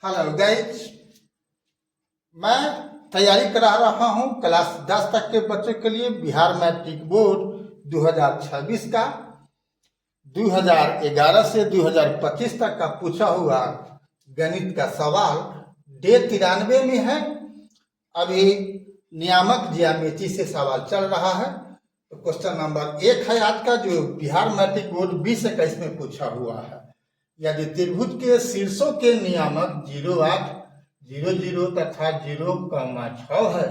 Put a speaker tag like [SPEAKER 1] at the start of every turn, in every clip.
[SPEAKER 1] Hello guys, मैं तैयारी करा रहा हूं क्लास 10 तक के बच्चों के लिए बिहार मैट्रिक बोर्ड 2026 का 2011 से 2025 तक का पूछा हुआ गणित का सवाल डे 93 में है। अभी नियामक ज्यामिति से सवाल चल रहा है। तो क्वेश्चन नंबर 1 है आज का, जो बिहार मैट्रिक बोर्ड 2021 में पूछा हुआ है। यदि त्रिभुज के शीर्षों के नियामक 08, 00 तथा 0,6 है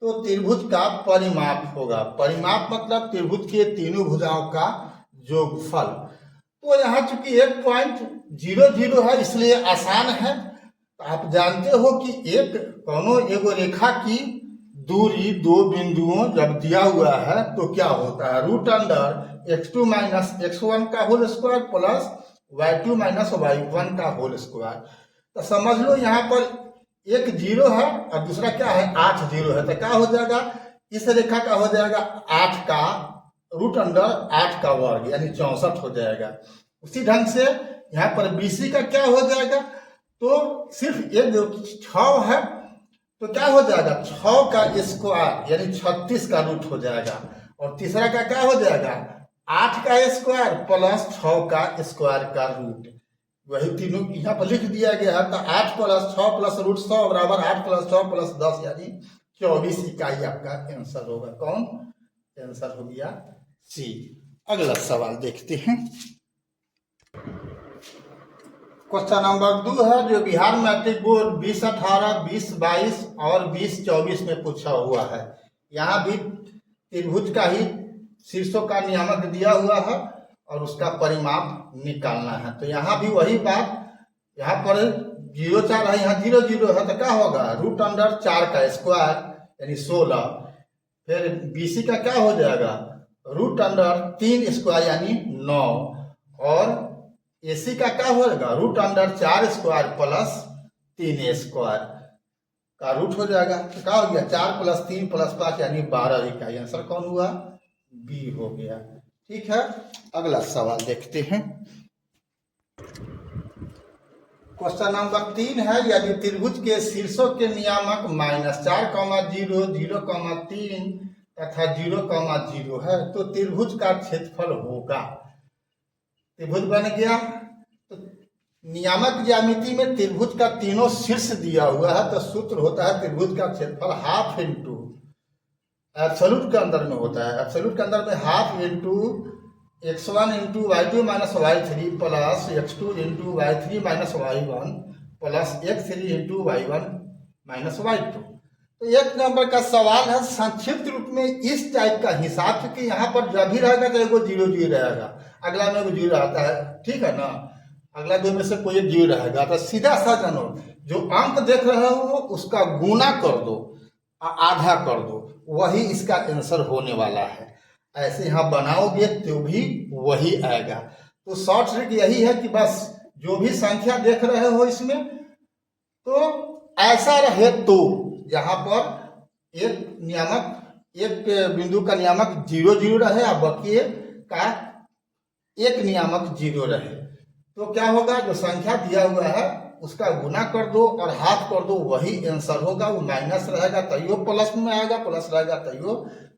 [SPEAKER 1] तो त्रिभुज का परिमाप होगा। परिमाप मतलब त्रिभुज के तीनों भुजाओं का जोगफल। तो यहाँ चूंकि 1.00 है इसलिए आसान है। तो आप जानते हो कि एगो रेखा की दूरी दो बिंदुओं जब दिया हुआ है तो क्या होता है, root under x2 minus x1 का whole square plus y2 minus y1 का होल स्क्वायर। तो समझ लो यहाँ पर एक 0 है और दूसरा क्या है 8 0 है। तो क्या हो जाएगा, इस रेखा का हो जाएगा 8 का रूट अंडर 8 का वर्ग यानी 64 हो जाएगा। उसी ढंग से यहाँ पर BC का क्या हो जाएगा, तो सिर्फ एक 6 है तो क्या हो जाएगा 6 का स्क्वायर यानी 36 का रूट हो जाएगा। और तीसरा का क्या हो जाएगा 8 का स्क्वायर प्लस 6 का स्क्वायर का रूट। वही तीनों यहाँ पर लिख दिया गया है। तो 8 प्लस 6 प्लस रूट 100 बराबर 8 प्लस 6 प्लस 10 यानी 24 इकाई आपका आंसर होगा। कौन आंसर हो गया सी। अगला सवाल देखते हैं। क्वेश्चन नंबर 2 है, जो बिहार मैट्रिक बोर्ड 2018, 2022 और 2024 में पूछा हुआ है। यहाँ भी त्रिभुज का ही शीर्षों का नियामक दिया हुआ है और उसका परिमाप निकालना है। तो यहाँ भी वही बात, यहाँ पर 0,4 है, यहाँ 0,0 है तो क्या होगा रूट अंडर 4 का स्क्वायर यानी 16। फिर BC का क्या हो जाएगा रूट अंडर 3 स्क्वायर यानी 9। और AC का क्या होगा root under 4 square plus 3 square का रूट हो जाएगा। तो क्या हो गया 4 प्लस 3 प्लस 5 यानी 12 इकाई। आंसर कौन हुआ बी हो गया। ठीक है, अगला सवाल देखते हैं। क्वेश्चन नंबर 3 है, यदि त्रिभुज के शीर्षों के नियामक -4,0, 0,3 तथा 0,0 है तो त्रिभुज का क्षेत्रफल होगा। त्रिभुज बन गया तो नियामक ज्यामिति में त्रिभुज का तीनों शीर्ष दिया हुआ है तो सूत्र होता है त्रिभुज का क्षेत्रफल हाफ इंटू एब्सोल्यूट के अंदर में होता है। एब्सोल्यूट के अंदर में half into x1 into y2 minus y3 plus x2 into y3 minus y1 plus x3 into y1 minus y2। तो एक नंबर का सवाल है संक्षिप्त रूप में इस टाइप का हिसाब, क्योंकि यहाँ पर जब भी रहेगा तो एगो 0 0 रहेगा, अगला में एगो 0 आता है, ठीक है ना। अगला दो में से कोई एक 0 रहेगा तो सीधा सा जानो जो अंक देख रहे हो उसका गुना कर दो, आधा कर दो, वही इसका आंसर होने वाला है। ऐसे यहाँ बनाओगे तो भी वही आएगा। तो शॉर्ट ट्रिक यही है कि बस जो भी संख्या देख रहे हो इसमें तो ऐसा रहे तो यहाँ पर एक बिंदु का नियामक 0 0 रहे और बाकी का एक नियामक 0 रहे। तो क्या होगा जो संख्या दिया हुआ है उसका गुना कर दो और हाफ कर दो, वही आंसर होगा। वो माइनस रहेगा तैयो प्लस में आएगा, प्लस रहेगा तैयो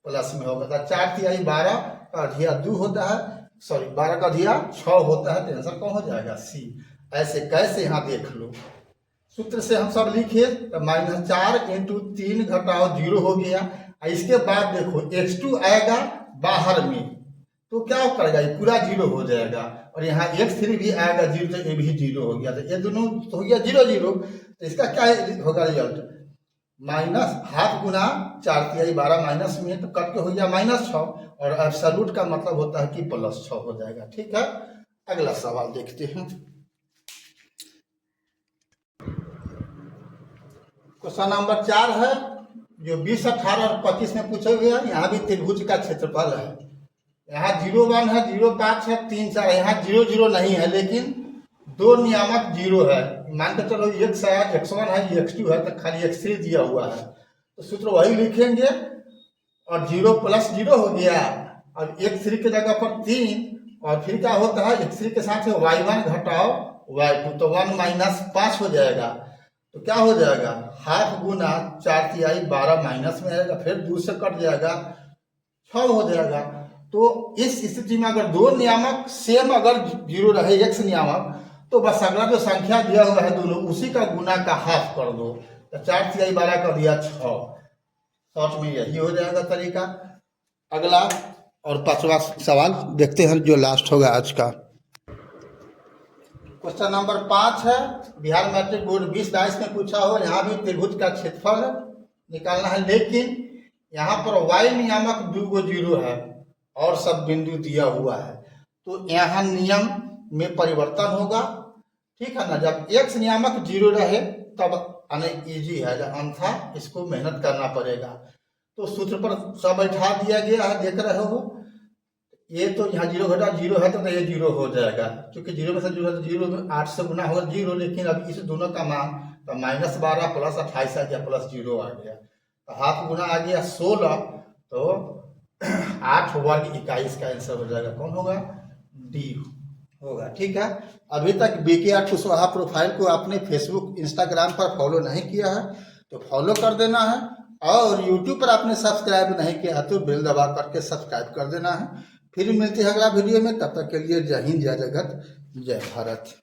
[SPEAKER 1] प्लस में होगा। तो 4 × 12 का अधिया 2 होता है, सॉरी 12 का अधिया 6 होता है। तो आंसर कौन हो जाएगा सी। ऐसे कैसे यहाँ देख लो, सूत्र से हम सब लिखिए तो -4 इंटू 3 घटाओ 0 हो गया। इसके बाद देखो x2 आएगा बाहर में तो क्या करेगा ये पूरा 0 हो जाएगा और यहाँ x3 भी आएगा 0 तो ये भी 0 हो गया। तो ये दोनों हो गया 0 0। तो इसका क्या होगा रिजल्ट माइनस हाफ गुना 4 × 12 माइनस में तो कट के हो गया -6 और एब्सोल्यूट का मतलब होता है कि +6 हो जाएगा। ठीक है, अगला सवाल देखते हैं। क्वेश्चन नंबर 4 है, जो 20, 18 और 25 में पूछे हुए हैं। यहाँ भी त्रिभुज का क्षेत्रफल है। यहाँ 0,1 है, 0,5 है, 3 4 यहाँ 0 0 नहीं है लेकिन दो नियामक 0 है। मान के चलो x1 है x2 है तो खाली x3 दिया हुआ है तो सूत्र वही लिखेंगे और 0 + 0 हो गया और x3 की जगह पर 3 और फिर क्या होता है x3 के साथ y1 घटाओ y2, तो 1 माइनस 5 हो जाएगा। तो क्या हो जाएगा, हाफ गुना 4 तिहाई 12 माइनस में आएगा, फिर 2 से कट जाएगा 6 हो जाएगा। तो इस स्थिति में अगर दो नियामक सेम अगर जीरो रहे x नियामक, तो बस अगला जो संख्या दिया हुआ है दोनों उसी का गुना का हाफ कर दो। तो 4 तिहाई 12 कर दिया 6। शॉर्ट में यही हो जाएगा तरीका। अगला और 5वां सवाल देखते हैं जो लास्ट होगा आज का। क्वेश्चन नंबर 5 है, बिहार मैट्रिक बोर्ड 2022 में पूछा हो। यहाँ भी त्रिभुज का क्षेत्रफल निकालना है, लेकिन यहाँ पर y नियामक 2 जीरो है और सब बिंदु दिया हुआ है। तो यहाँ नियम में परिवर्तन होगा, ठीक है ना। जब x नियामक 0 रहे तब इजी है, अन्यथा इसको मेहनत करना पड़ेगा। तो सूत्र पर सब बैठा दिया गया है, देख रहे हो। ये तो यहाँ 0 घटा 0 है तो ये 0 हो जाएगा, क्योंकि 0 में से 0 में 8 से गुना होगा 0। लेकिन अब इस दोनों का मान तो -12 प्लस 28 आ गया, प्लस 0 आ गया, तो हाफ गुना आ गया 16। तो 8 वर्ग इकाई इसका आंसर हो जाएगा। कौन होगा, डी होगा। ठीक है, अभी तक BK कुशवाहा प्रोफाइल को आपने फेसबुक इंस्टाग्राम पर फॉलो नहीं किया है तो फॉलो कर देना है, और यूट्यूब पर आपने सब्सक्राइब नहीं किया है तो बेल दबा करके सब्सक्राइब कर देना है। फिर मिलते हैं अगला वीडियो में, तब तक के लिए जय हिंद, जय जगत, जय भारत।